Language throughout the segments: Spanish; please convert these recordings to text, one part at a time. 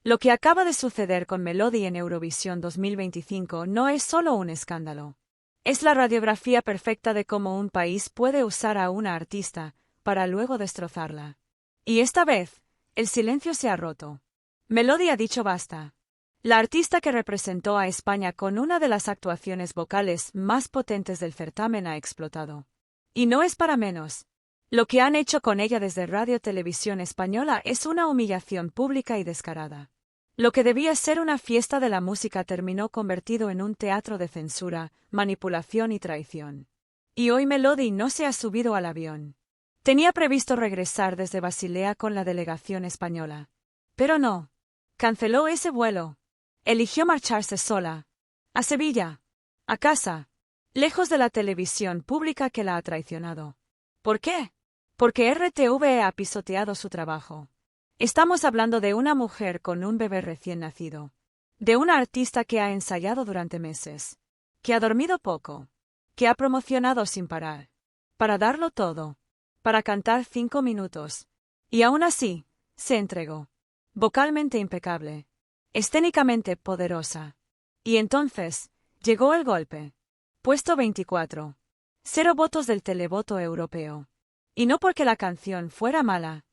Lo que acaba de suceder con Melody en Eurovisión 2025 no es solo un escándalo. Es la radiografía perfecta de cómo un país puede usar a una artista para luego destrozarla. Y esta vez, el silencio se ha roto. Melody ha dicho basta. La artista que representó a España con una de las actuaciones vocales más potentes del certamen ha explotado. Y no es para menos. Lo que han hecho con ella desde Radio Televisión Española es una humillación pública y descarada. Lo que debía ser una fiesta de la música terminó convertido en un teatro de censura, manipulación y traición. Y hoy Melody no se ha subido al avión. Tenía previsto regresar desde Basilea con la delegación española. Pero no. Canceló ese vuelo. Eligió marcharse sola. A Sevilla. A casa. Lejos de la televisión pública que la ha traicionado. ¿Por qué? Porque RTV ha pisoteado su trabajo. Estamos hablando de una mujer con un bebé recién nacido. De una artista que ha ensayado durante meses. Que ha dormido poco. Que ha promocionado sin parar. Para darlo todo. Para cantar 5 minutos. Y aún así, se entregó. Vocalmente impecable. Escénicamente poderosa. Y entonces, llegó el golpe. Puesto 24. 0 votos del televoto europeo. Y no porque la canción fuera mala.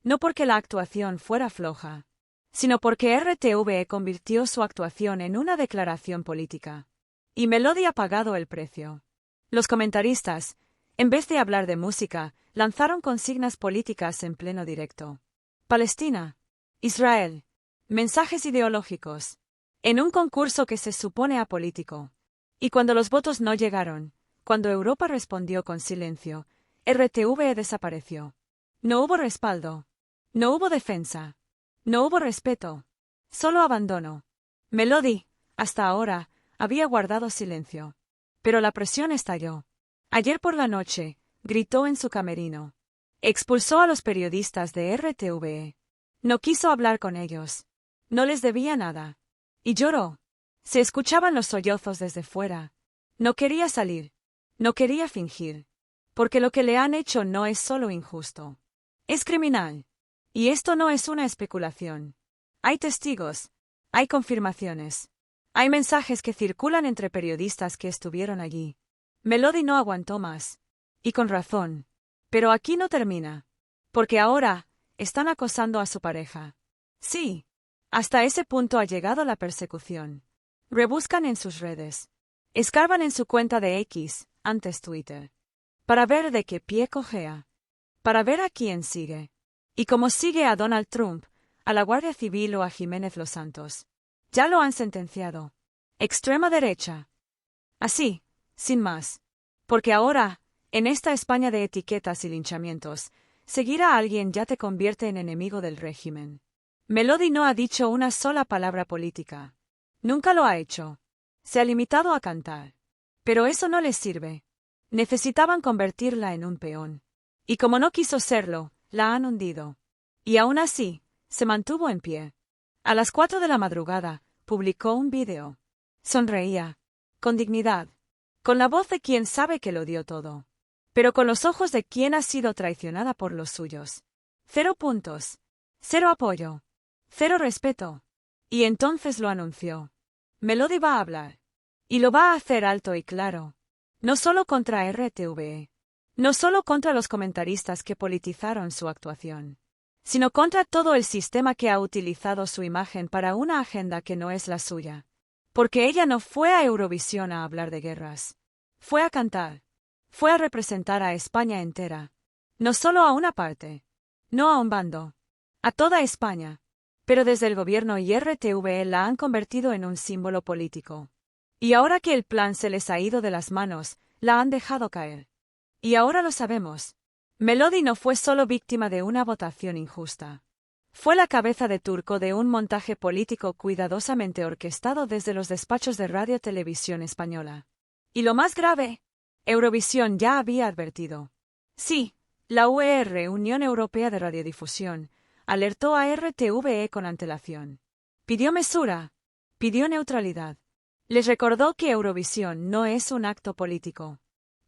No porque la actuación fuera floja, sino porque RTV convirtió su actuación en una declaración política. Y Melody ha pagado el precio. Los comentaristas, en vez de hablar de música, lanzaron consignas políticas en pleno directo. Palestina. Israel. Mensajes ideológicos. En un concurso que se supone apolítico. Y cuando los votos no llegaron, cuando Europa respondió con silencio, RTV desapareció. No hubo respaldo. No hubo defensa. No hubo respeto. Solo abandono. Melody, hasta ahora, había guardado silencio. Pero la presión estalló. Ayer por la noche, gritó en su camerino. Expulsó a los periodistas de RTV. No quiso hablar con ellos. No les debía nada. Y lloró. Se escuchaban los sollozos desde fuera. No quería salir. No quería fingir. Porque lo que le han hecho no es solo injusto. Es criminal. Y esto no es una especulación. Hay testigos. Hay confirmaciones. Hay mensajes que circulan entre periodistas que estuvieron allí. Melody no aguantó más. Y con razón. Pero aquí no termina. Porque ahora, están acosando a su pareja. Sí. Hasta ese punto ha llegado la persecución. Rebuscan en sus redes. Escarban en su cuenta de X, antes Twitter. Para ver de qué pie cojea. Para ver a quién sigue. Y como sigue a Donald Trump, a la Guardia Civil o a Jiménez Los Santos. Ya lo han sentenciado. Extrema derecha. Así, sin más. Porque ahora, en esta España de etiquetas y linchamientos, seguir a alguien ya te convierte en enemigo del régimen. Melody no ha dicho una sola palabra política. Nunca lo ha hecho. Se ha limitado a cantar. Pero eso no les sirve. Necesitaban convertirla en un peón. Y como no quiso serlo, la han hundido. Y aún así, se mantuvo en pie. A las 4 de la madrugada, publicó un vídeo. Sonreía. Con dignidad. Con la voz de quien sabe que lo dio todo. Pero con los ojos de quien ha sido traicionada por los suyos. 0 puntos. 0 apoyo. 0 respeto. Y entonces lo anunció. Melody va a hablar. Y lo va a hacer alto y claro. No solo contra RTV. No solo contra los comentaristas que politizaron su actuación, sino contra todo el sistema que ha utilizado su imagen para una agenda que no es la suya. Porque ella no fue a Eurovisión a hablar de guerras. Fue a cantar. Fue a representar a España entera. No solo a una parte. No a un bando. A toda España. Pero desde el gobierno y RTV la han convertido en un símbolo político. Y ahora que el plan se les ha ido de las manos, la han dejado caer. Y ahora lo sabemos. Melody no fue solo víctima de una votación injusta. Fue la cabeza de turco de un montaje político cuidadosamente orquestado desde los despachos de Radio Televisión Española. Y lo más grave, Eurovisión ya había advertido. Sí, la UER, Unión Europea de Radiodifusión, alertó a RTV con antelación. Pidió mesura. Pidió neutralidad. Les recordó que Eurovisión no es un acto político.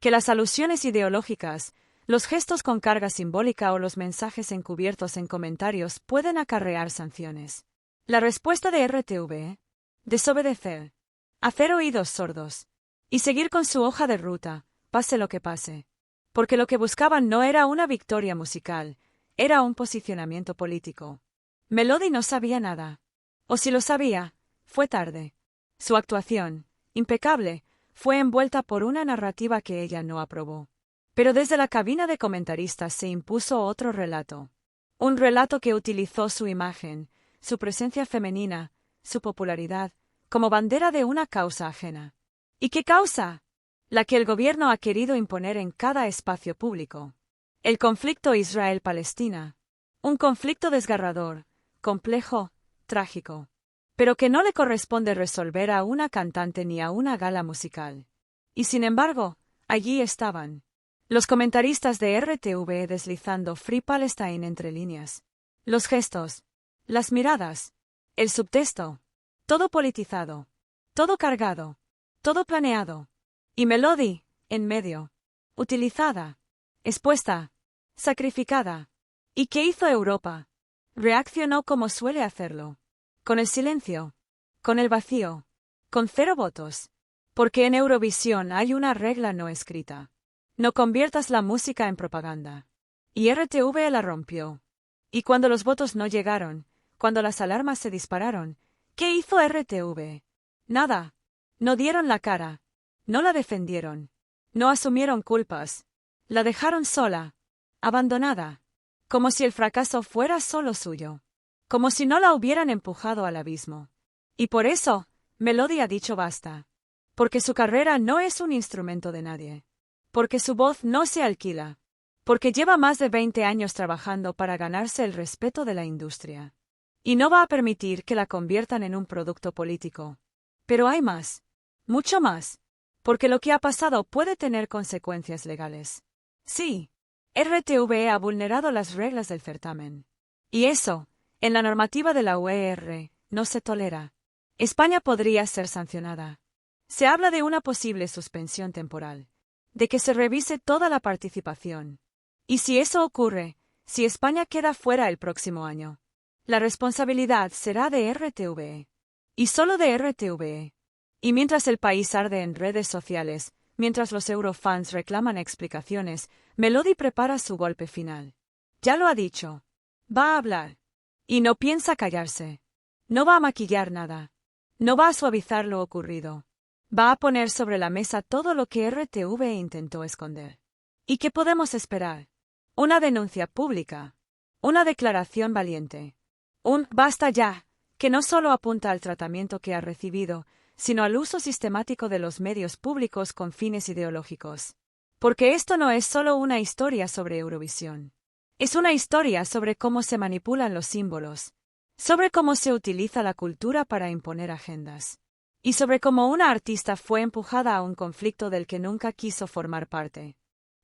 Que las alusiones ideológicas, los gestos con carga simbólica o los mensajes encubiertos en comentarios pueden acarrear sanciones. La respuesta de RTV: desobedecer, hacer oídos sordos y seguir con su hoja de ruta, pase lo que pase. Porque lo que buscaban no era una victoria musical, era un posicionamiento político. Melody no sabía nada. O si lo sabía, fue tarde. Su actuación, impecable, fue envuelta por una narrativa que ella no aprobó. Pero desde la cabina de comentaristas se impuso otro relato. Un relato que utilizó su imagen, su presencia femenina, su popularidad, como bandera de una causa ajena. ¿Y qué causa? La que el gobierno ha querido imponer en cada espacio público. El conflicto Israel-Palestina. Un conflicto desgarrador, complejo, trágico. Pero que no le corresponde resolver a una cantante ni a una gala musical. Y sin embargo, allí estaban los comentaristas de RTV deslizando Free Palestine entre líneas. Los gestos, las miradas, el subtexto. Todo politizado, todo cargado, todo planeado. Y Melody, en medio. Utilizada, expuesta, sacrificada. ¿Y qué hizo Europa? Reaccionó como suele hacerlo. Con el silencio. Con el vacío. Con 0 votos. Porque en Eurovisión hay una regla no escrita. No conviertas la música en propaganda. Y RTV la rompió. Y cuando los votos no llegaron, cuando las alarmas se dispararon, ¿qué hizo RTV? Nada. No dieron la cara. No la defendieron. No asumieron culpas. La dejaron sola. Abandonada. Como si el fracaso fuera solo suyo. Como si no la hubieran empujado al abismo. Y por eso, Melody ha dicho basta. Porque su carrera no es un instrumento de nadie. Porque su voz no se alquila. Porque lleva más de 20 años trabajando para ganarse el respeto de la industria. Y no va a permitir que la conviertan en un producto político. Pero hay más. Mucho más. Porque lo que ha pasado puede tener consecuencias legales. Sí. RTV ha vulnerado las reglas del certamen. Y eso, en la normativa de la UER, no se tolera. España podría ser sancionada. Se habla de una posible suspensión temporal. De que se revise toda la participación. Y si eso ocurre, si España queda fuera el próximo año, la responsabilidad será de RTV. Y solo de RTV. Y mientras el país arde en redes sociales, mientras los eurofans reclaman explicaciones, Melody prepara su golpe final. Ya lo ha dicho. Va a hablar. Y no piensa callarse. No va a maquillar nada. No va a suavizar lo ocurrido. Va a poner sobre la mesa todo lo que RTV intentó esconder. ¿Y qué podemos esperar? Una denuncia pública. Una declaración valiente. Un «basta ya», que no solo apunta al tratamiento que ha recibido, sino al uso sistemático de los medios públicos con fines ideológicos. Porque esto no es solo una historia sobre Eurovisión. Es una historia sobre cómo se manipulan los símbolos, sobre cómo se utiliza la cultura para imponer agendas, y sobre cómo una artista fue empujada a un conflicto del que nunca quiso formar parte.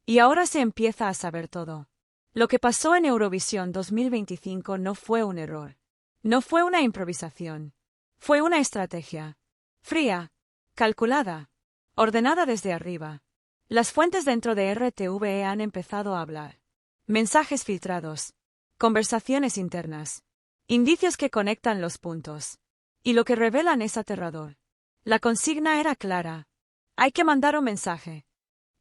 Y ahora se empieza a saber todo. Lo que pasó en Eurovisión 2025 no fue un error. No fue una improvisación. Fue una estrategia. Fría, calculada, ordenada desde arriba. Las fuentes dentro de RTV han empezado a hablar. Mensajes filtrados. Conversaciones internas. Indicios que conectan los puntos. Y lo que revelan es aterrador. La consigna era clara. Hay que mandar un mensaje.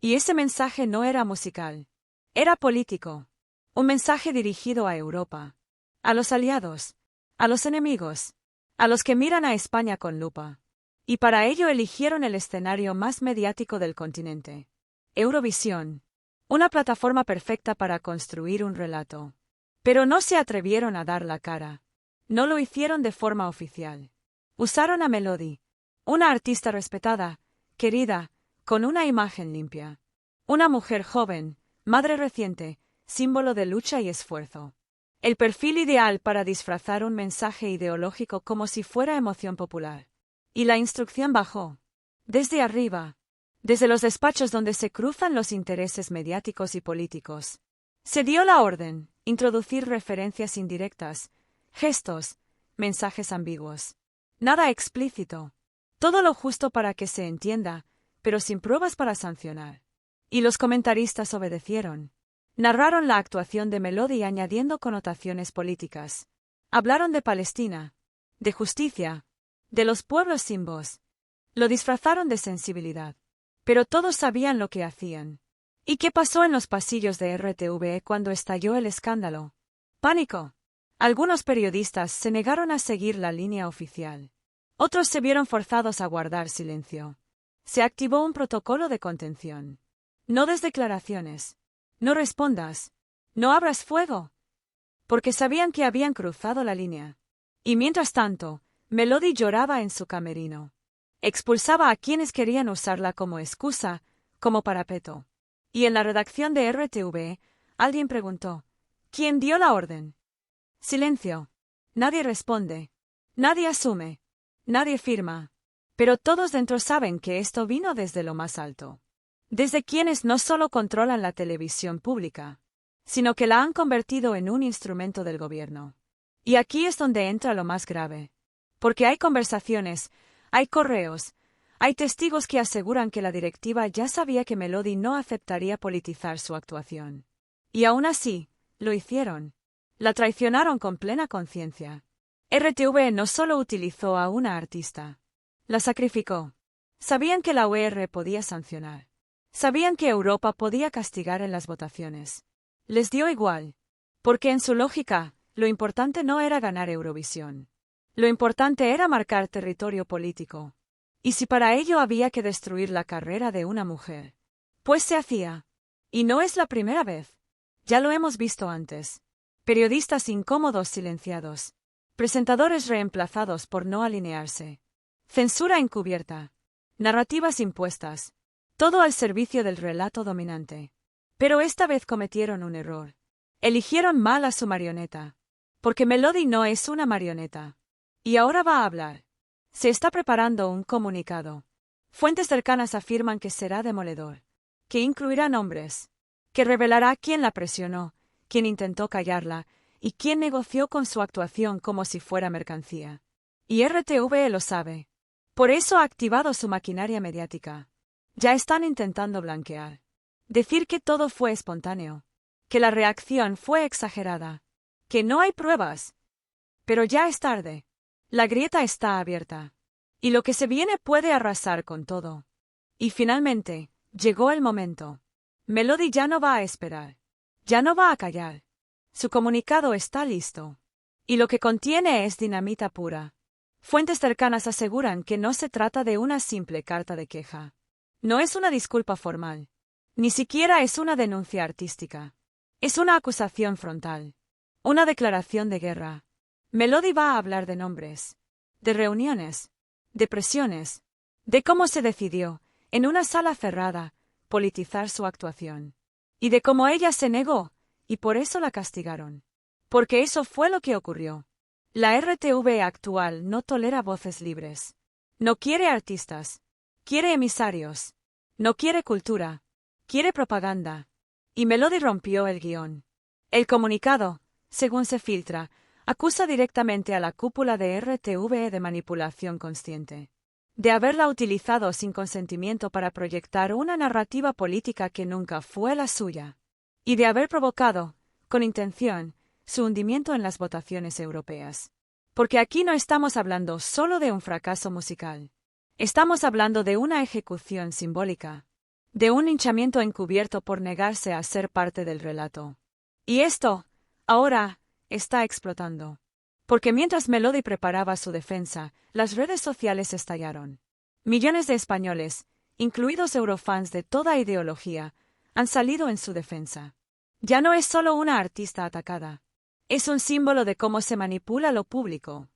Y ese mensaje no era musical. Era político. Un mensaje dirigido a Europa. A los aliados. A los enemigos. A los que miran a España con lupa. Y para ello eligieron el escenario más mediático del continente. Eurovisión. Una plataforma perfecta para construir un relato. Pero no se atrevieron a dar la cara. No lo hicieron de forma oficial. Usaron a Melody. Una artista respetada, querida, con una imagen limpia. Una mujer joven, madre reciente, símbolo de lucha y esfuerzo. El perfil ideal para disfrazar un mensaje ideológico como si fuera emoción popular. Y la instrucción bajó. Desde arriba. Desde los despachos donde se cruzan los intereses mediáticos y políticos. Se dio la orden, introducir referencias indirectas, gestos, mensajes ambiguos. Nada explícito. Todo lo justo para que se entienda, pero sin pruebas para sancionar. Y los comentaristas obedecieron. Narraron la actuación de Melody añadiendo connotaciones políticas. Hablaron de Palestina. de justicia, de los pueblos sin voz. Lo disfrazaron de sensibilidad. Pero todos sabían lo que hacían. ¿Y qué pasó en los pasillos de RTV cuando estalló el escándalo? Pánico. Algunos periodistas se negaron a seguir la línea oficial. Otros se vieron forzados a guardar silencio. Se activó un protocolo de contención. No des declaraciones. No respondas. No abras fuego. Porque sabían que habían cruzado la línea. Y mientras tanto, Melody lloraba en su camerino. Expulsaba a quienes querían usarla como excusa, como parapeto. Y en la redacción de RTV, alguien preguntó: ¿quién dio la orden? Silencio. Nadie responde. Nadie asume. Nadie firma. Pero todos dentro saben que esto vino desde lo más alto. Desde quienes no solo controlan la televisión pública, sino que la han convertido en un instrumento del gobierno. Y aquí es donde entra lo más grave. Porque hay conversaciones, hay correos, hay testigos que aseguran que la directiva ya sabía que Melody no aceptaría politizar su actuación. Y aún así, lo hicieron. La traicionaron con plena conciencia. RTV no solo utilizó a una artista. La sacrificó. Sabían que la UR podía sancionar. Sabían que Europa podía castigar en las votaciones. Les dio igual. Porque en su lógica, lo importante no era ganar Eurovisión. Lo importante era marcar territorio político. Y si para ello había que destruir la carrera de una mujer, pues se hacía. Y no es la primera vez. Ya lo hemos visto antes. Periodistas incómodos silenciados. Presentadores reemplazados por no alinearse. Censura encubierta. Narrativas impuestas. Todo al servicio del relato dominante. Pero esta vez cometieron un error. Eligieron mal a su marioneta. Porque Melody no es una marioneta. Y ahora va a hablar. Se está preparando un comunicado. Fuentes cercanas afirman que será demoledor. Que incluirá nombres. Que revelará quién la presionó, quién intentó callarla y quién negoció con su actuación como si fuera mercancía. Y RTV lo sabe. Por eso ha activado su maquinaria mediática. Ya están intentando blanquear. Decir que todo fue espontáneo. Que la reacción fue exagerada. Que no hay pruebas. Pero ya es tarde. La grieta está abierta. Y lo que se viene puede arrasar con todo. Y finalmente, llegó el momento. Melody ya no va a esperar. Ya no va a callar. Su comunicado está listo. Y lo que contiene es dinamita pura. Fuentes cercanas aseguran que no se trata de una simple carta de queja. No es una disculpa formal. Ni siquiera es una denuncia artística. Es una acusación frontal. Una declaración de guerra. Melody va a hablar de nombres, de reuniones, de presiones, de cómo se decidió, en una sala cerrada, politizar su actuación. Y de cómo ella se negó, y por eso la castigaron. Porque eso fue lo que ocurrió. La RTV actual no tolera voces libres. No quiere artistas. Quiere emisarios. No quiere cultura. Quiere propaganda. Y Melody rompió el guión. El comunicado, según se filtra, acusa directamente a la cúpula de RTV de manipulación consciente. De haberla utilizado sin consentimiento para proyectar una narrativa política que nunca fue la suya. Y de haber provocado, con intención, su hundimiento en las votaciones europeas. Porque aquí no estamos hablando solo de un fracaso musical. Estamos hablando de una ejecución simbólica. De un linchamiento encubierto por negarse a ser parte del relato. Y esto, ahora, está explotando. Porque mientras Melody preparaba su defensa, las redes sociales estallaron. Millones de españoles, incluidos eurofans de toda ideología, han salido en su defensa. Ya no es solo una artista atacada. Es un símbolo de cómo se manipula lo público.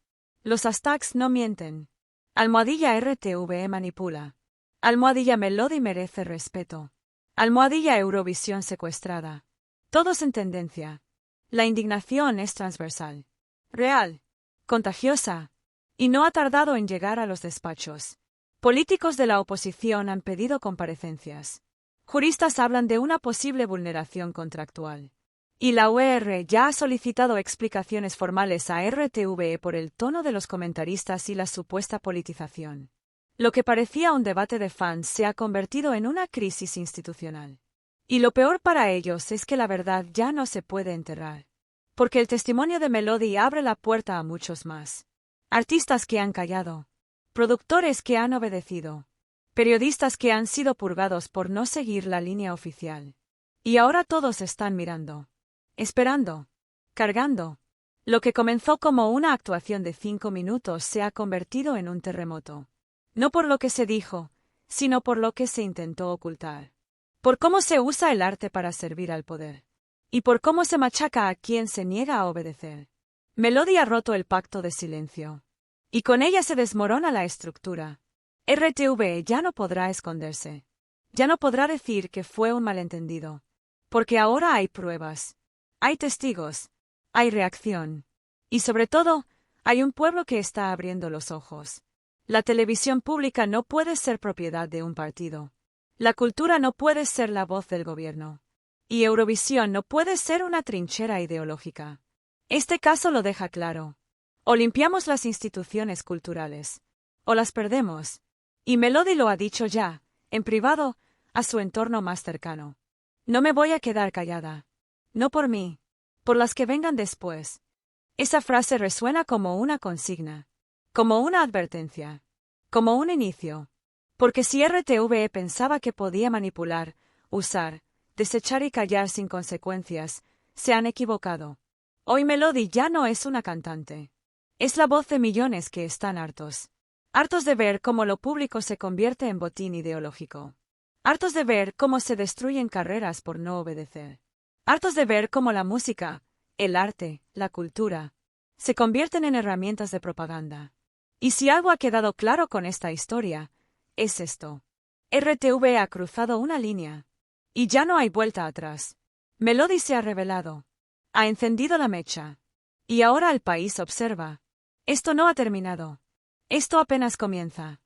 Los hashtags no mienten. Almohadilla RTV manipula. Almohadilla Melody merece respeto. Almohadilla Eurovisión secuestrada. Todos en tendencia. La indignación es transversal. Real. Contagiosa. Y no ha tardado en llegar a los despachos. Políticos de la oposición han pedido comparecencias. Juristas hablan de una posible vulneración contractual. Y la UR ya ha solicitado explicaciones formales a RTV por el tono de los comentaristas y la supuesta politización. Lo que parecía un debate de fans se ha convertido en una crisis institucional. Y lo peor para ellos es que la verdad ya no se puede enterrar. Porque el testimonio de Melody abre la puerta a muchos más. artistas que han callado, productores que han obedecido, periodistas que han sido purgados por no seguir la línea oficial. Y ahora todos están mirando, esperando, cargando. Lo que comenzó como una actuación de 5 minutos se ha convertido en un terremoto. No por lo que se dijo, sino por lo que se intentó ocultar. Por cómo se usa el arte para servir al poder. Y por cómo se machaca a quien se niega a obedecer. Melody ha roto el pacto de silencio. Y con ella se desmorona la estructura. RTV ya no podrá esconderse. Ya no podrá decir que fue un malentendido. Porque ahora hay pruebas. Hay testigos. Hay reacción. Y sobre todo, hay un pueblo que está abriendo los ojos. La televisión pública no puede ser propiedad de un partido. La cultura no puede ser la voz del gobierno. Y Eurovisión no puede ser una trinchera ideológica. Este caso lo deja claro. O limpiamos las instituciones culturales, o las perdemos. Y Melody lo ha dicho ya, en privado, a su entorno más cercano. No me voy a quedar callada. No por mí. Por las que vengan después. Esa frase resuena como una consigna, como una advertencia, como un inicio. Porque si RTV pensaba que podía manipular, usar, desechar y callar sin consecuencias, se han equivocado. Hoy Melody ya no es una cantante. Es la voz de millones que están hartos. Hartos de ver cómo lo público se convierte en botín ideológico. Hartos de ver cómo se destruyen carreras por no obedecer. Hartos de ver cómo la música, el arte, la cultura, se convierten en herramientas de propaganda. Y si algo ha quedado claro con esta historia, es esto. RTV ha cruzado una línea. Y ya no hay vuelta atrás. Melody se ha revelado. Ha encendido la mecha. Y ahora el país observa. Esto no ha terminado. Esto apenas comienza.